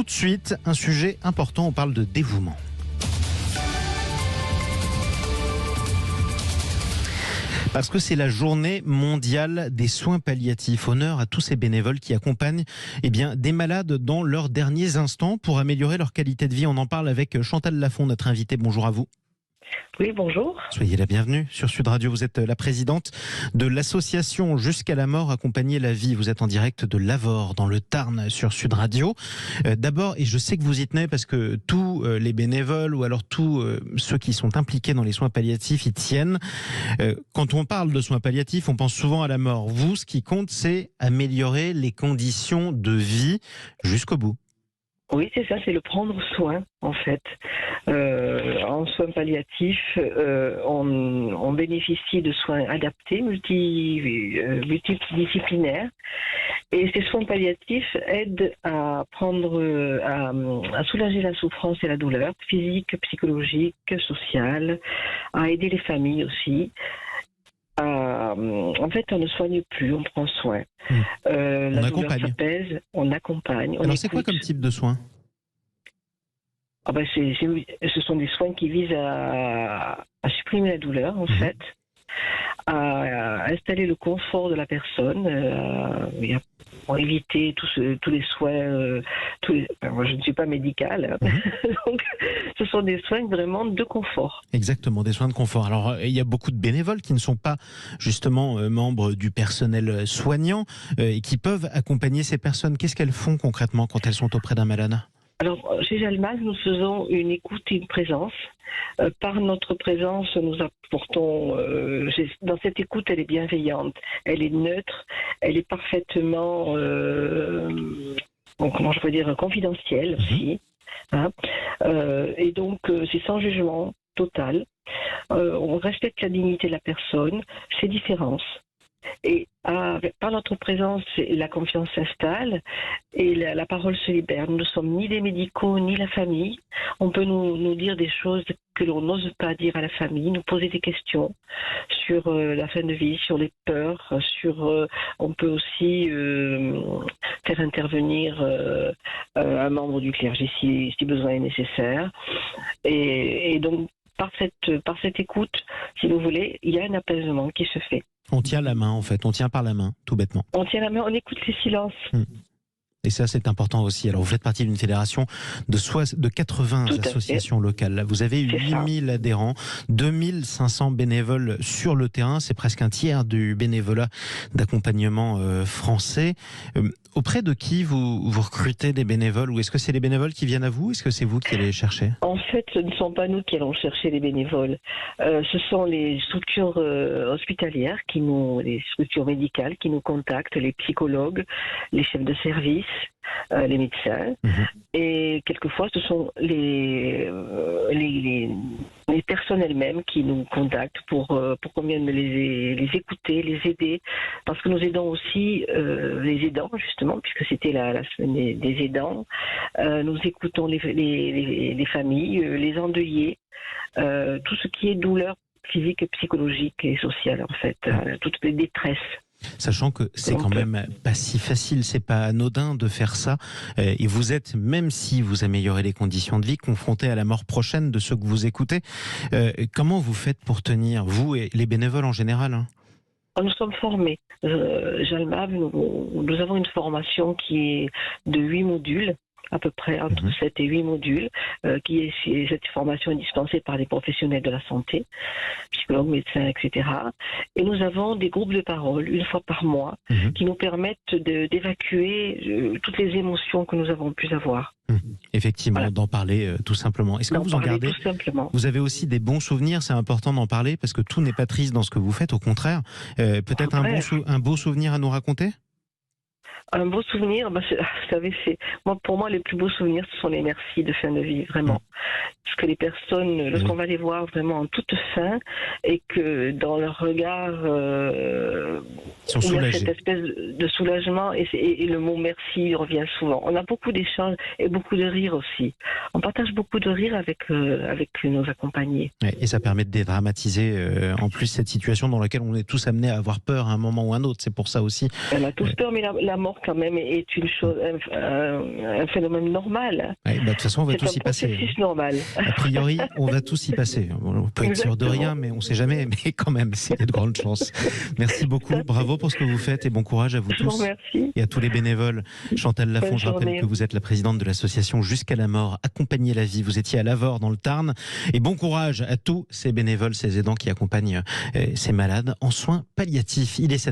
Tout de suite, un sujet important, on parle de dévouement. Parce que c'est la journée mondiale des soins palliatifs. Honneur à tous ces bénévoles qui accompagnent des malades dans leurs derniers instants pour améliorer leur qualité de vie. On en parle avec Chantal Lafond, notre invitée. Bonjour à vous. Oui, bonjour. Soyez la bienvenue sur Sud Radio. Vous êtes la présidente de l'association Jusqu'à la mort, accompagner la vie. Vous êtes en direct de Lavore, dans le Tarn, sur Sud Radio. D'abord, et je sais que vous y tenez parce que tous les bénévoles ou alors tous ceux qui sont impliqués dans les soins palliatifs y tiennent. Quand on parle de soins palliatifs, on pense souvent à la mort. Vous, ce qui compte, c'est améliorer les conditions de vie jusqu'au bout. Oui, c'est ça, c'est le prendre soin, en fait. En soins palliatifs, on bénéficie de soins adaptés, multidisciplinaires. Et ces soins palliatifs aident à soulager la souffrance et la douleur, physique, psychologique, sociale, à aider les familles aussi. En fait, on ne soigne plus, on prend soin. La douleur s'apaise, on accompagne. Alors, c'est quoi comme type de soins ? Ce sont des soins qui visent à supprimer la douleur, en fait, à installer le confort de la personne, pour éviter tous les soins. Moi, je ne suis pas médicale, donc ce sont des soins vraiment de confort. Exactement, des soins de confort. Alors, il y a beaucoup de bénévoles qui ne sont pas justement membres du personnel soignant et qui peuvent accompagner ces personnes. Qu'est-ce qu'elles font concrètement quand elles sont auprès d'un malade ? Alors, chez Jalmaz, nous faisons une écoute et une présence. Par notre présence, nous apportons... dans cette écoute, elle est bienveillante, elle est neutre, elle est parfaitement... confidentielle aussi. Et donc, c'est sans jugement total. On respecte la dignité de la personne, ses différences. Et par notre présence, la confiance s'installe et la parole se libère. Nous ne sommes ni des médicaux ni la famille. On peut nous dire des choses que l'on n'ose pas dire à la famille, nous poser des questions sur la fin de vie, sur les peurs, on peut aussi faire intervenir un membre du clergé si besoin est nécessaire. Et donc, par cette écoute, si vous voulez, il y a un apaisement qui se fait. On tient la main, en fait. On tient par la main, tout bêtement. On tient la main, on écoute les silences. Et ça, c'est important aussi. Alors, vous faites partie d'une fédération de 80 associations locales. Vous avez 8000 adhérents, 2500 bénévoles sur le terrain. C'est presque un tiers du bénévolat d'accompagnement français. Auprès de qui vous recrutez des bénévoles ? Ou est-ce que c'est les bénévoles qui viennent à vous ? Est-ce que c'est vous qui allez les chercher ? En fait, ce ne sont pas nous qui allons chercher les bénévoles. Ce sont les structures hospitalières, les structures médicales qui nous contactent, les psychologues, les chefs de service, les médecins. Et quelquefois, ce sont les personnes elles-mêmes qui nous contactent pour qu'on vienne les écouter, les aider. Parce que nous aidons aussi les aidants, justement, puisque c'était la semaine des aidants. Nous écoutons les familles, les endeuillés, tout ce qui est douleur physique, psychologique et sociale, en fait, toutes les détresses. Sachant que c'est quand même pas si facile, c'est pas anodin de faire ça. Et vous êtes, même si vous améliorez les conditions de vie, confronté à la mort prochaine de ceux que vous écoutez. Comment vous faites pour tenir, vous et les bénévoles en général ? Nous sommes formés. Jalmaz, nous avons une formation qui est de 8 modules. À peu près entre 7 et 8 modules, cette formation est dispensée par des professionnels de la santé, psychologues, médecins, etc. Et nous avons des groupes de parole, une fois par mois, qui nous permettent d'évacuer toutes les émotions que nous avons pu avoir. Effectivement, d'en parler tout simplement. Est-ce que vous en gardez ? Vous avez aussi des bons souvenirs, c'est important d'en parler, parce que tout n'est pas triste dans ce que vous faites, au contraire. Peut-être un beau souvenir à nous raconter ? Un beau souvenir, vous savez, pour moi, les plus beaux souvenirs, ce sont les merci de fin de vie, vraiment. Parce que les personnes, lorsqu'on va les voir vraiment en toute fin, et que dans leur regard, il y a cette espèce de soulagement, et le mot merci revient souvent. On a beaucoup d'échanges et beaucoup de rires aussi. On partage beaucoup de rires avec nos accompagnés. Et ça permet de dédramatiser en plus cette situation dans laquelle on est tous amenés à avoir peur à un moment ou à un autre. C'est pour ça aussi. On a tous peur, mais la mort quand même est une chose, un phénomène normal. Ouais, bah, de toute façon, on va tous y C'est un passer. processus normal. A priori, on va tous y passer. On peut être sûr de rien, mais on ne sait jamais. Mais quand même, il y a de grandes chances. Merci beaucoup. Bravo pour ce que vous faites et bon courage à vous Je vous tous. remercie. Et à tous les bénévoles. Chantal Lafont, Bonne je rappelle journée. que vous êtes la présidente de l'association Jusqu'à la mort, Accompagner la vie. Vous étiez à Lavore dans le Tarn. Et bon courage à tous ces bénévoles, ces aidants qui accompagnent ces malades en soins palliatifs. Il est 7